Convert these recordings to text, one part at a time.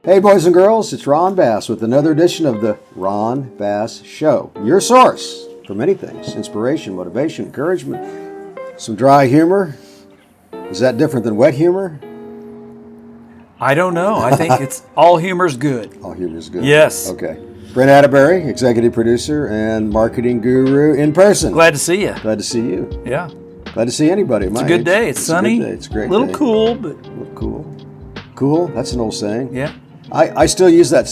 Hey, boys and girls, it's Ron Bass with another edition of the Ron Bass Show. Your source for many things: inspiration, motivation, encouragement, some dry humor. Is that different than wet humor? I don't know. I think it's all humor's good. All humor's good. Yes. Okay. Brent Atterbury, executive producer and marketing guru in person. Glad to see you. Glad to see you. Yeah. Glad to see anybody. It's a good day. It's sunny. A good day. It's a great A little day. cool, but A little cool. Cool? That's an old saying. yeah. I still use that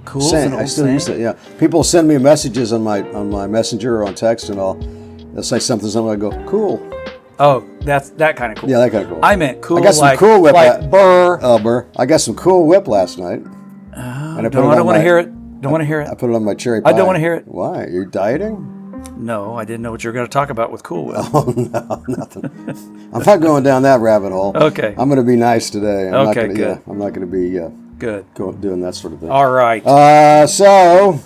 Cool's saying. an old I still saying. use that. Yeah. People send me messages on my messenger or on text, and they'll say something. I go, cool. Oh, that's that kind of cool. Yeah, that kind of cool. I meant cool. I got some like, Cool Whip. like burr. Burr. I got some Cool Whip last night. And I don't want to hear it. Don't want to hear I it. put it on my cherry pie. I don't want to hear it. Why? You're dieting? No, I didn't know what you were going to talk about with Cool Whip. Oh no, nothing. I'm not going down that rabbit hole. Okay. I'm going to be nice today. I'm Okay, not gonna, good. Yeah, I'm not going to be Good. doing that sort of thing. All right. So,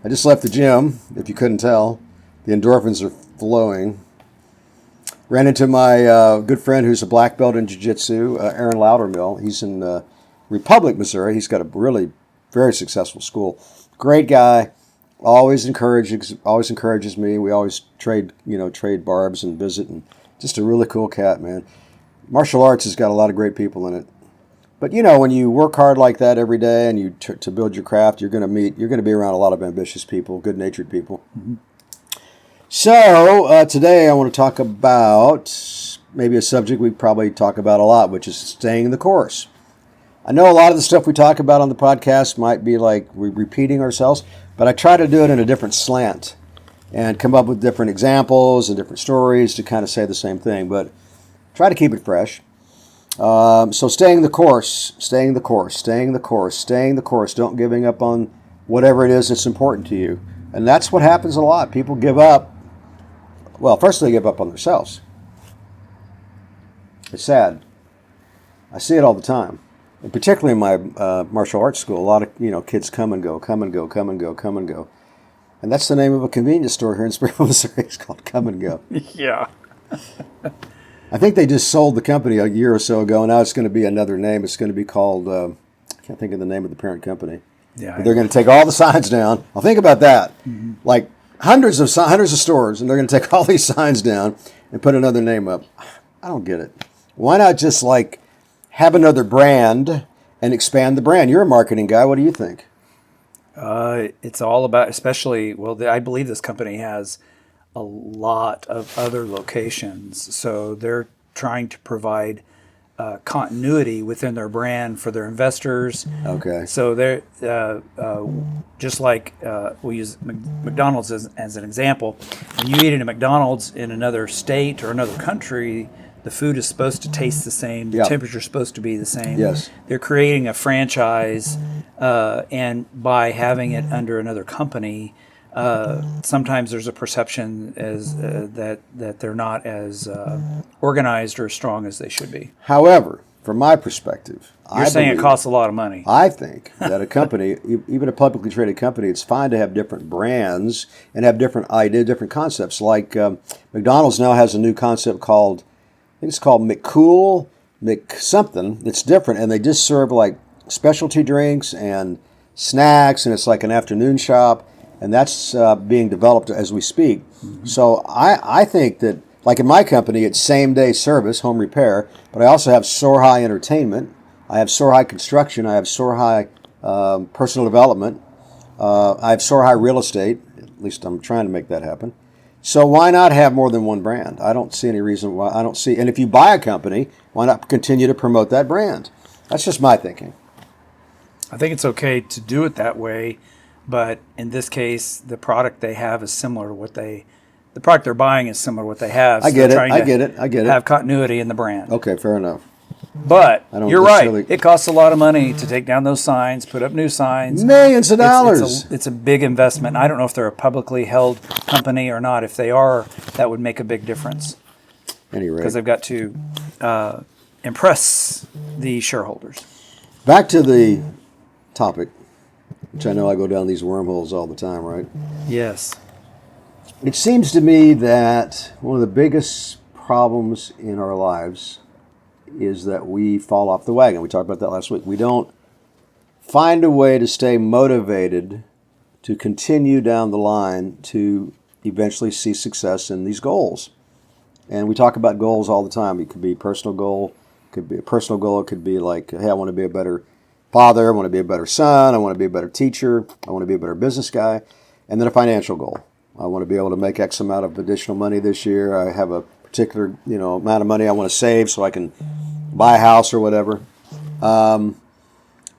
I just left the gym, if you couldn't tell. The endorphins are flowing. Ran into my good friend who's a black belt in jiu-jitsu, Aaron Loudermill. He's in Republic, Missouri. He's got a really very successful school. Great guy. Always encourages me. We always trade barbs and visit, and just a really cool cat, man. Martial arts has got a lot of great people in it. But when you work hard like that every day and you to build your craft, you're going to be around a lot of ambitious people, good-natured people. Mm-hmm. So today I want to talk about maybe a subject we probably talk about a lot, which is staying the course. I know a lot of the stuff we talk about on the podcast might be like we're repeating ourselves, but I try to do it in a different slant and come up with different examples and different stories to kind of say the same thing, but try to keep it fresh. So staying the course. Don't giving up on whatever it is that's important to you. And that's what happens a lot. People give up. Well, first they give up on themselves. It's sad. I see it all the time. And particularly in my martial arts school, a lot of kids come and go. And that's the name of a convenience store here in Springfield, Missouri. It's called Come and Go. Yeah. I think they just sold the company a year or so ago, and now it's going to be another name. It's going to be called, I can't think of the name of the parent company. Yeah. But they're going to take all the signs down. I'll think about that. Mm-hmm. Like hundreds of stores, and they're going to take all these signs down and put another name up. I don't get it. Why not just have another brand and expand the brand? You're a marketing guy. What do you think? It's all about, I believe this company has a lot of other locations. So they're trying to provide continuity within their brand for their investors. Okay. So they're just like we use McDonald's as an example. When you eat at a McDonald's in another state or another country, the food is supposed to taste the same. The temperature is supposed to be the same. Yes. They're creating a franchise, and by having it under another company, sometimes there's a perception as that they're not as organized or strong as they should be. However, from my perspective, You're saying it costs a lot of money. I think that a company, even a publicly traded company, it's fine to have different brands and have different ideas, different concepts. Like McDonald's now has a new concept called, I think it's called McCool, McSomething. It's different, and they just serve like specialty drinks and snacks, and it's like an afternoon shop. And that's being developed as we speak. Mm-hmm. So I think that, like in my company, it's same-day service, home repair, but I also have Soar High Entertainment. I have Soar High Construction. I have Soar High Personal Development. I have Soar High Real Estate. At least I'm trying to make that happen. So why not have more than one brand? I don't see any reason why. And if you buy a company, why not continue to promote that brand? That's just my thinking. I think it's okay to do it that way. But in this case, the product they have is similar to the product they're buying is similar to what they have. So I get it. Have continuity in the brand. Okay, fair enough. But you're right. It costs a lot of money to take down those signs, put up new signs. Millions of dollars. It's a big investment. I don't know if they're a publicly held company or not. If they are, that would make a big difference. Anyway, because they've got to impress the shareholders. Back to the topic, which I know I go down these wormholes all the time, right? Yes. It seems to me that one of the biggest problems in our lives is that we fall off the wagon. We talked about that last week. We don't find a way to stay motivated to continue down the line to eventually see success in these goals. And we talk about goals all the time. It could be a personal goal, could be a personal goal. It could be like, hey, I want to be a better father. I want to be a better son. I want to be a better teacher. I want to be a better business guy. And then a financial goal. I want to be able to make X amount of additional money this year. I have a particular, amount of money I want to save so I can buy a house or whatever.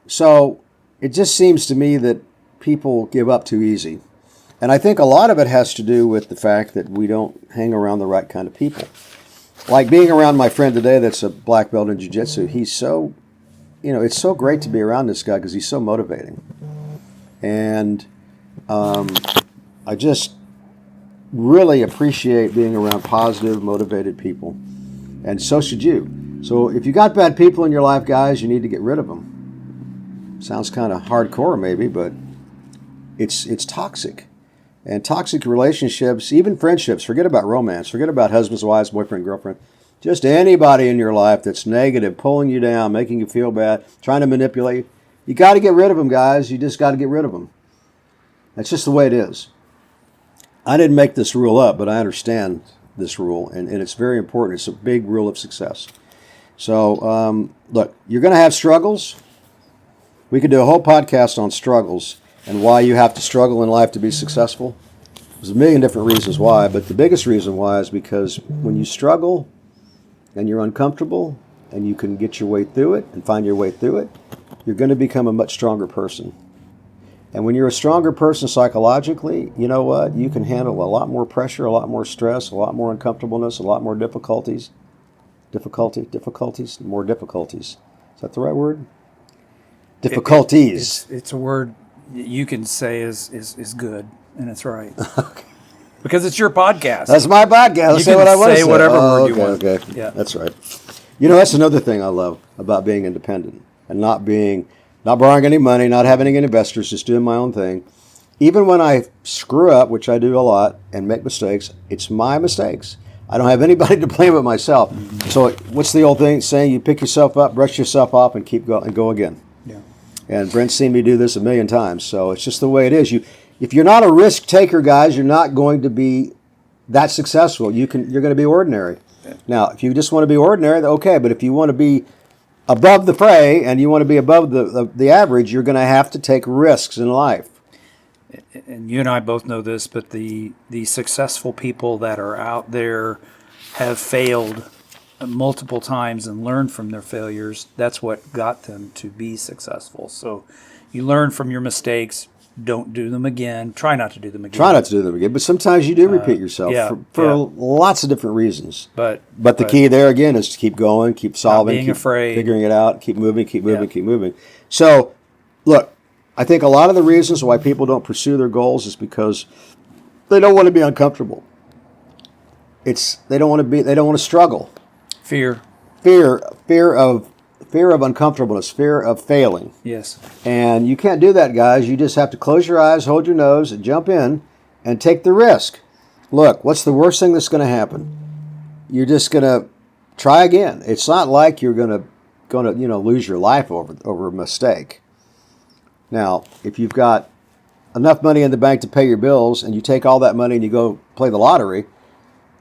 So it just seems to me that people give up too easy. And I think a lot of it has to do with the fact that we don't hang around the right kind of people. Like being around my friend today that's a black belt in jiu-jitsu. He's so, it's so great to be around this guy because he's so motivating. And I just really appreciate being around positive, motivated people. And so should you. So if you got bad people in your life, guys, you need to get rid of them. Sounds kind of hardcore maybe, but it's toxic. And toxic relationships, even friendships, forget about romance, forget about husbands, wives, boyfriend, girlfriend. Just anybody in your life that's negative, pulling you down, making you feel bad, trying to manipulate you. You got to get rid of them, guys. You just got to get rid of them. That's just the way it is. I didn't make this rule up, but I understand this rule, and it's very important. It's a big rule of success. So, look, you're going to have struggles. We could do a whole podcast on struggles and why you have to struggle in life to be successful. There's a million different reasons why, but the biggest reason why is because when you struggle and you're uncomfortable and you can get your way through it and find your way through it, you're going to become a much stronger person. And when you're a stronger person psychologically, you know what? You can handle a lot more pressure, a lot more stress, a lot more uncomfortableness, a lot more difficulties. More difficulties. Is that the right word? Difficulties. It's a word you can say is good, and it's right. Because it's your podcast. That's my podcast. I'll say what I want to say. Say whatever word you want. Okay. Yeah. That's right. That's another thing I love about being independent and not borrowing any money, not having any investors, just doing my own thing. Even when I screw up, which I do a lot, and make mistakes, it's my mistakes. I don't have anybody to blame but myself. So what's the old saying? You pick yourself up, brush yourself off, and keep going and go again. Yeah. And Brent's seen me do this a million times. So it's just the way it is. If you're not a risk taker, guys, you're not going to be that successful. You're going to be ordinary. Yeah. Now, if you just want to be ordinary, okay. But if you want to be above the fray and you want to be above the average, you're going to have to take risks in life. And you and I both know this, but the successful people that are out there have failed multiple times and learned from their failures. That's what got them to be successful. So you learn from your mistakes. Don't do them again. Try not to do them again. Try not to do them again. But sometimes you do repeat yourself for lots of different reasons. But the key there, again, is to keep going, keep solving, keep figuring it out, keep moving, keep moving. So, look, I think a lot of the reasons why people don't pursue their goals is because they don't want to be uncomfortable. They don't want to struggle. Fear of uncomfortableness, fear of failing. Yes. And you can't do that, guys. You just have to close your eyes, hold your nose, and jump in and take the risk. Look, what's the worst thing that's going to happen? You're just going to try again. It's not like you're going to lose your life over a mistake. Now, if you've got enough money in the bank to pay your bills and you take all that money and you go play the lottery,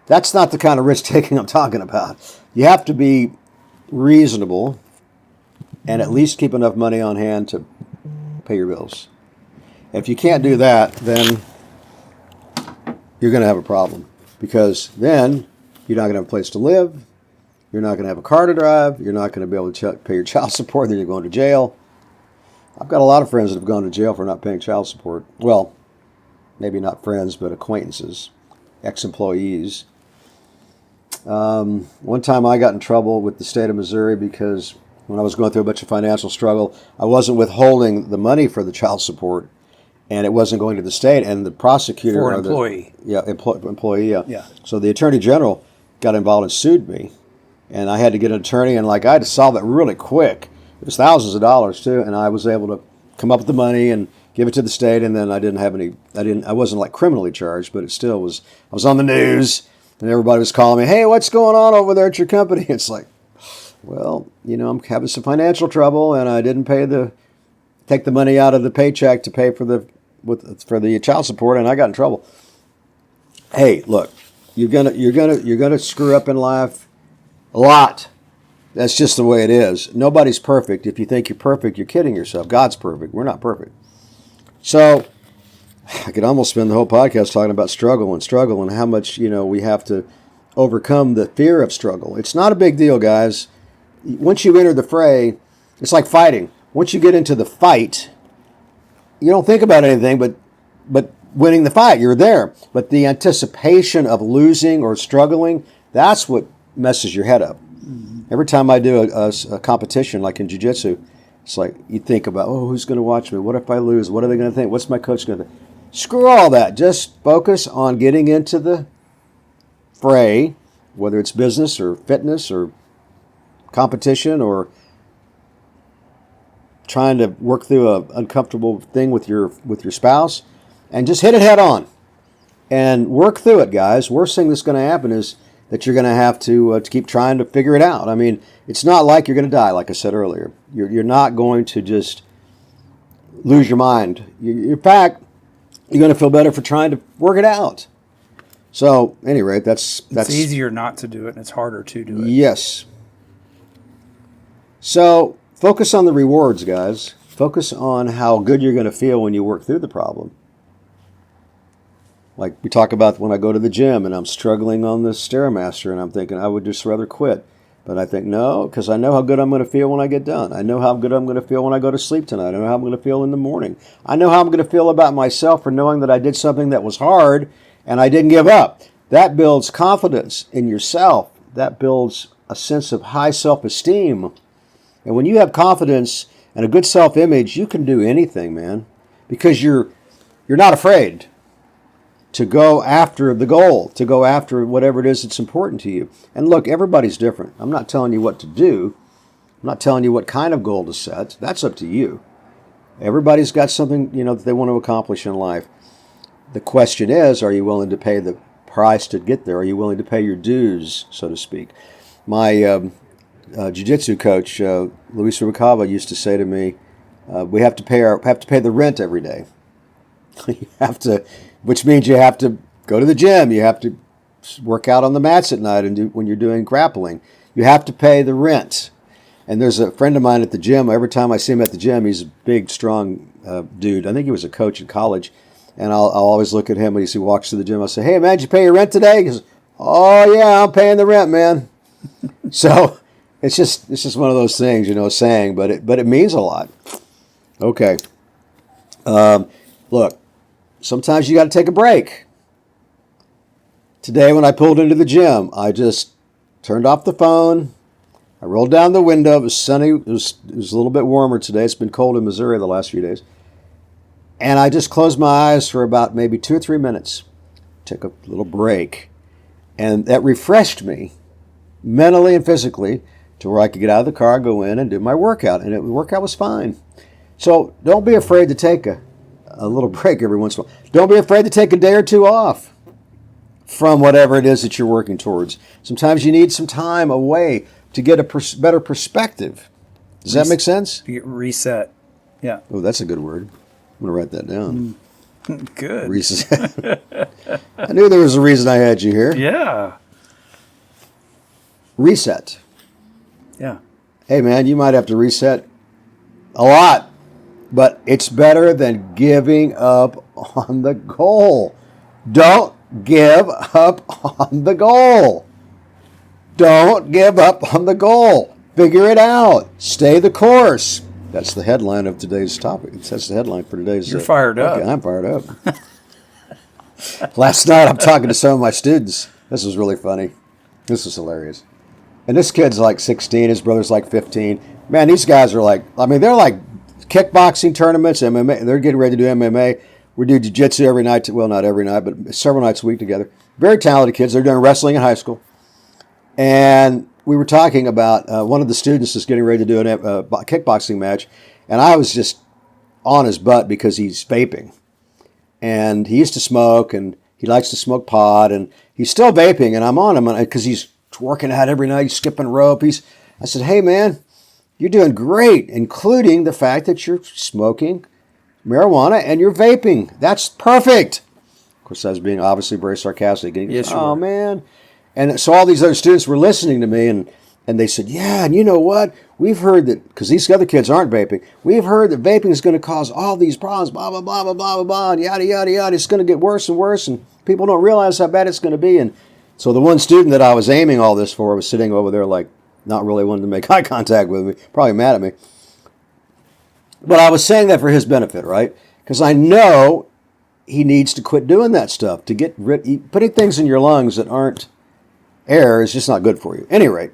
that's not the kind of risk taking I'm talking about. You have to be reasonable and at least keep enough money on hand to pay your bills. If you can't do that, then you're going to have a problem, because then you're not going to have a place to live, you're not going to have a car to drive, you're not going to be able to pay your child support, then you're going to jail. I've got a lot of friends that have gone to jail for not paying child support. Well, maybe not friends, but acquaintances, ex-employees. One time I got in trouble with the state of Missouri because when I was going through a bunch of financial struggle, I wasn't withholding the money for the child support, and it wasn't going to the state. And the prosecutor, for an employee, employee. So the attorney general got involved and sued me, and I had to get an attorney, and I had to solve it really quick. It was thousands of dollars too, and I was able to come up with the money and give it to the state. And then I wasn't like criminally charged, but it still was. I was on the news, and everybody was calling me, "Hey, what's going on over there at your company?" It's like, well, I'm having some financial trouble, and I didn't pay the take the money out of the paycheck to pay for the child support, and I got in trouble. Hey, look, you're gonna screw up in life a lot. That's just the way it is. Nobody's perfect. If you think you're perfect, you're kidding yourself. God's perfect. We're not perfect. So I could almost spend the whole podcast talking about struggle and how much, we have to overcome the fear of struggle. It's not a big deal, guys. Once you enter the fray, it's like fighting. Once you get into the fight, you don't think about anything but winning the fight. You're there. But the anticipation of losing or struggling, that's what messes your head up. Every time I do a competition, like in jiu-jitsu, it's like you think about, who's going to watch me? What if I lose? What are they going to think? What's my coach going to think? Screw all that. Just focus on getting into the fray, whether it's business or fitness or competition or trying to work through an uncomfortable thing with your spouse, and just hit it head on and work through it, guys. Worst thing that's going to happen is that you're going to have to keep trying to figure it out. I mean, it's not like you're going to die, like I said earlier. You're not going to just lose your mind. In fact, you're going to feel better for trying to work it out. So, at any rate, that's It's easier not to do it, and it's harder to do it. Yes. So, focus on the rewards, guys. Focus on how good you're going to feel when you work through the problem. Like we talk about when I go to the gym and I'm struggling on the Stairmaster and I'm thinking I would just rather quit. But I think, no, because I know how good I'm going to feel when I get done. I know how good I'm going to feel when I go to sleep tonight. I know how I'm going to feel in the morning. I know how I'm going to feel about myself for knowing that I did something that was hard and I didn't give up. That builds confidence in yourself. That builds a sense of high self-esteem. And when you have confidence and a good self-image, you can do anything, man, because you're not afraid to go after the goal, to go after whatever it is that's important to you. And look, everybody's different. I'm not telling you what to do. I'm not telling you what kind of goal to set. That's up to you. Everybody's got something, that they want to accomplish in life. The question is, are you willing to pay the price to get there? Are you willing to pay your dues, so to speak? My jiu-jitsu coach, Luis Rubalcaba, used to say to me, we have to pay the rent every day. You have to, which means you have to go to the gym. You have to work out on the mats at night and when you're doing grappling. You have to pay the rent. And there's a friend of mine at the gym. Every time I see him at the gym, he's a big, strong dude. I think he was a coach in college. And I'll always look at him when he walks to the gym. I'll say, hey, man, did you pay your rent today? He goes, oh, yeah, I'm paying the rent, man. So it's just one of those things, saying, but it means a lot. Okay. Look. Sometimes you got to take a break. Today when I pulled into the gym, I just turned off the phone. I rolled down the window. It was sunny. It was a little bit warmer today. It's been cold in Missouri the last few days. And I just closed my eyes for about maybe 2 or 3 minutes. Took a little break. And that refreshed me mentally and physically to where I could get out of the car, go in and do my workout. And the workout was fine. So don't be afraid to take a little break every once in a while. Don't be afraid to take a day or two off from whatever it is that you're working towards. Sometimes you need some time away to get a better perspective. Does that make sense? Reset. Yeah. Oh, that's a good word. I'm going to write that down. Good. Reset. I knew there was a reason I had you here. Yeah. Reset. Yeah. Hey, man, you might have to reset a lot. But it's better than giving up on the goal. Don't give up on the goal. Don't give up on the goal. Figure it out. Stay the course. That's the headline of today's topic. That's the headline for today's. You're fired up. Okay, I'm fired up. Last night I'm talking to some of my students. This was really funny. This was hilarious. And this kid's like 16. His brother's like 15. Man, these guys are they're like kickboxing tournaments, MMA. They're getting ready to do MMA. We do jiu-jitsu every night. Well, not every night, but several nights a week together. Very talented kids. They're doing wrestling in high school. And we were talking about one of the students is getting ready to do a kickboxing match. And I was just on his butt because he's vaping. And he used to smoke, and he likes to smoke pot. And he's still vaping, and I'm on him because he's working out every night. He's skipping rope. I said, hey, man, You're doing great, including the fact that you're smoking marijuana and you're vaping. That's perfect. Of course, I was being obviously very sarcastic. And he goes, Yes, you oh, were. man. And so all these other students were listening to me, and they said, yeah, and you know what? We've heard that, because these other kids aren't vaping, we've heard that vaping is going to cause all these problems, blah, blah, blah, blah, blah, blah, blah, and yada, yada, yada. It's going to get worse and worse, and people don't realize how bad it's going to be. And so the one student that I was aiming all this for was sitting over there like not really wanting to make eye contact with me, probably mad at me. But I was saying that for his benefit, right? Because I know he needs to quit doing that stuff. To get putting things in your lungs that aren't air is just not good for you. At any rate,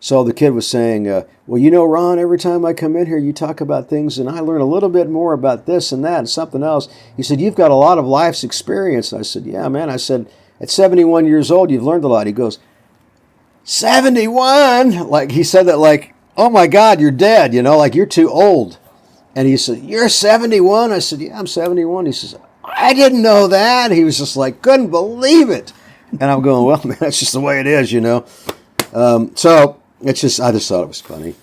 so the kid was saying, well, you know, Ron, every time I come in here, you talk about things, and I learn a little bit more about this and that and something else. He said, you've got a lot of life's experience. I said, yeah, man. I said, at 71 years old, you've learned a lot. He goes, 71? Like, he said that like, oh my God, you're dead, you know, like you're too old. And he said, you're 71? I said, yeah, I'm 71. He says, I didn't know that. He was just like, couldn't believe it. And I'm going, well, man, that's just the way it is, you know. So it's just, I just thought it was funny.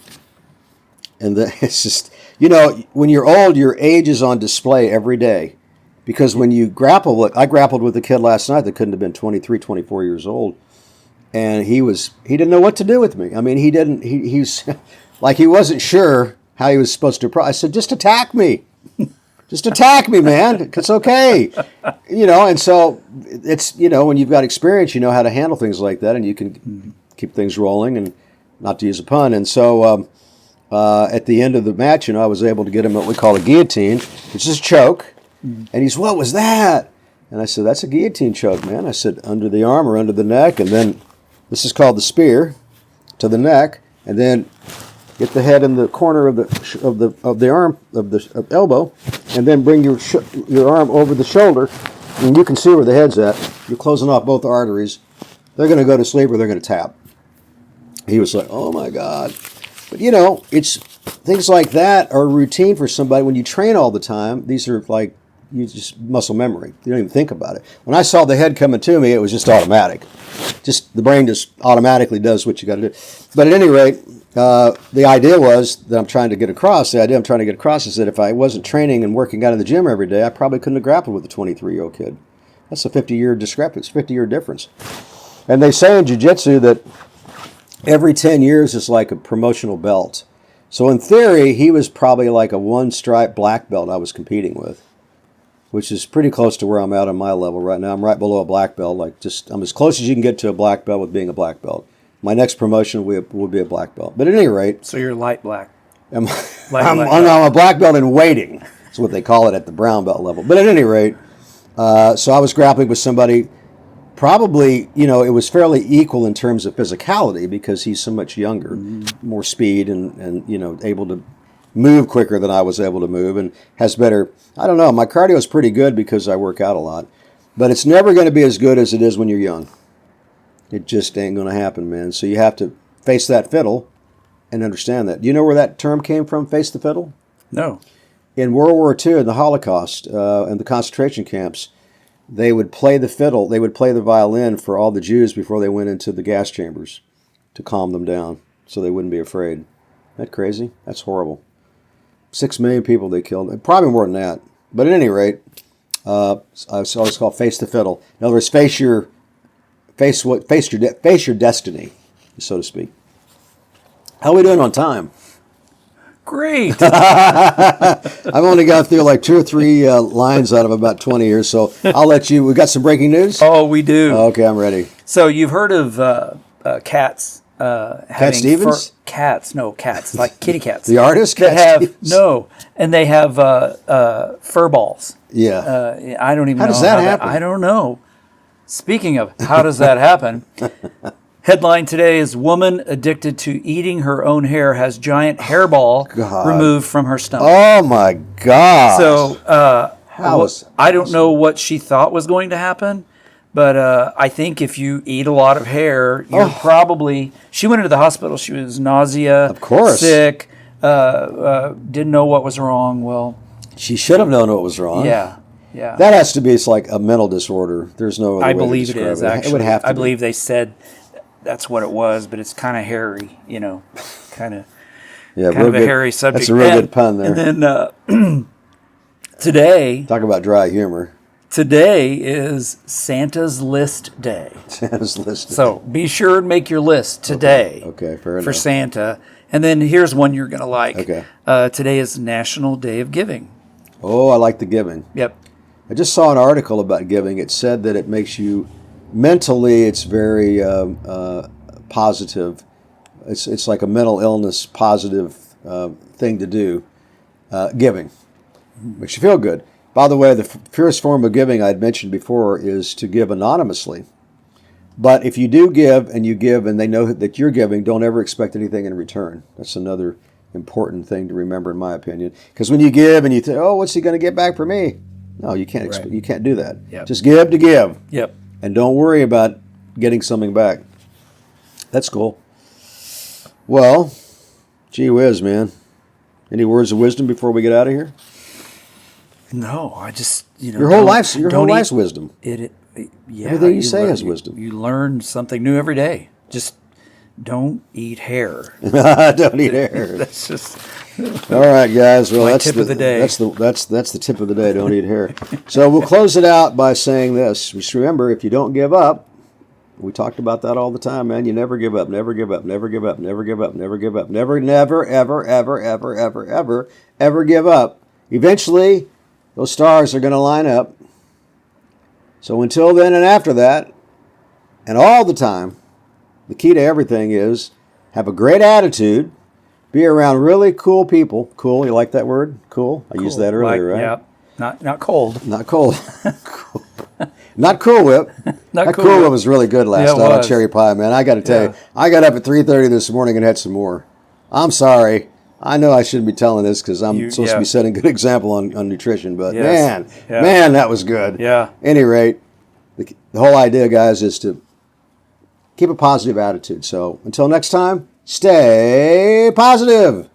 And it's just, you know, when you're old, your age is on display every day. Because when you grapple with, I grappled with a kid last night that couldn't have been 23, 24 years old. And he didn't know what to do with me. I mean, he's like, he wasn't sure how he was supposed to. I said, just attack me. Just attack me, man. It's okay. You know, and so it's, you know, when you've got experience, you know how to handle things like that, and you can keep things rolling, and not to use a pun. And so at the end of the match, you know, I was able to get him what we call a guillotine, which is a choke. And he's, what was that? And I said, that's a guillotine choke, man. I said, under the arm or under the neck, and then this is called the spear to the neck, and then get the head in the corner of the arm of the elbow, and then bring your arm over the shoulder, and you can see where the head's at. You're closing off both arteries. They're going to go to sleep or they're going to tap. He was like, oh my God. But you know, it's things like that are routine for somebody. When you train all the time, these are like, you just muscle memory. You don't even think about it. When I saw the head coming to me, it was just automatic. Just the brain just automatically does what you got to do. But at any rate, the idea was that I'm trying to get across. The idea I'm trying to get across is that if I wasn't training and working out in the gym every day, I probably couldn't have grappled with a 23-year-old kid. That's a 50-year discrepancy, 50-year difference. And they say in jiu-jitsu that every 10 years is like a promotional belt. So in theory, he was probably like a one-stripe black belt I was competing with, which is pretty close to where I'm at on my level right now. I'm right below a black belt. I'm as close as you can get to a black belt with being a black belt. My next promotion will be a black belt. But at any rate, So you're light black. I'm a black belt in waiting. That's what they call it at the brown belt level. But at any rate, so I was grappling with somebody. Probably, you know, it was fairly equal in terms of physicality because he's so much younger, more speed, and you know, able to move quicker than I was able to move, and has better. I don't know. My cardio is pretty good because I work out a lot, but it's never going to be as good as it is when you're young. It just ain't going to happen, man. So you have to face that fiddle and understand that. Do you know where that term came from, face the fiddle? No. In World War II, in the Holocaust, and the concentration camps, they would play the fiddle, they would play the violin for all the Jews before they went into the gas chambers to calm them down so they wouldn't be afraid. Isn't that crazy? That's horrible. 6 million people they killed, probably more than that. But at any rate, it's always called face the fiddle. In other words, face your destiny, so to speak. How are we doing on time? Great. I've only gone through like 2 or 3 lines out of about 20 here, so I'll let you. We got some breaking news? Oh, we do. Okay, I'm ready. So you've heard of cats having Stevens? Cats, like kitty cats. The artist? that Cat have Stevens? no, and they have fur balls. Yeah. I don't even know How does that happen? I don't know. Speaking of how does that happen? Headline today is woman addicted to eating her own hair has giant hairball removed from her stomach. Oh my God. So How is I don't know what she thought was going to happen, but I think if you eat a lot of hair, you're probably. She went into the hospital. She was nausea, Of course. sick, didn't know what was wrong. Well, She should have known what was wrong. yeah. That has to be, it's like a mental disorder. There's no other I way believe to it describe is it. actually. It would have to I be. believe they said that's what it was, but it's kind of hairy, kind of. Yeah, kind real of a good. hairy subject. That's a real good pun there. And then today Talk about dry humor. Today is Santa's List Day. Santa's list. So be sure and make your list today Okay, fair for enough. Santa. And then here's one you're going to like. Okay. Today is National Day of Giving. Oh, I like the giving. Yep. I just saw an article about giving. It said that it makes you mentally. It's very positive. It's like a mental illness positive thing to do. Giving makes you feel good. By the way, the purest form of giving I'd mentioned before is to give anonymously. But if you do give and they know that you're giving, don't ever expect anything in return. That's another important thing to remember, in my opinion. Because when you give and you think, oh, what's he going to get back for me? No, you can't. Right. You can't do that. Yep. Just give to give, Yep. and don't worry about getting something back. That's cool. Well, gee whiz, man. Any words of wisdom before we get out of here? No, I just, Your whole life's wisdom. Yeah, Everything you say learn- has wisdom. You learn something new every day. Just don't eat hair. Don't eat hair. That's just All right, guys. Well, My that's tip the of the day. That's the tip of the day. Don't eat hair. So we'll close it out by saying this. Just remember, if you don't give up, we talked about that all the time, man. You never give up. Never give up. Never give up. Never give up. Never give up. Never, never, ever, ever, ever, ever, ever, ever give up. Eventually, those stars are going to line up. So until then and after that, and all the time, the key to everything is have a great attitude. Be around really cool people. Cool, you like that word? Cool. I used that earlier, right? Yeah. Not cold. Not cold. Cool. Not Cool Whip. Not That Cool Cool Whip. Whip was really good last Yeah, it night on was. Cherry Pie, man. I got to tell Yeah. you, I got up at 3:30 this morning and had some more. I'm sorry. I know I shouldn't be telling this because I'm supposed to yeah. be setting a good example on nutrition, but Yes. Yeah. man, that was good. Yeah. Any rate, the whole idea, guys, is to keep a positive attitude. So until next time, stay positive.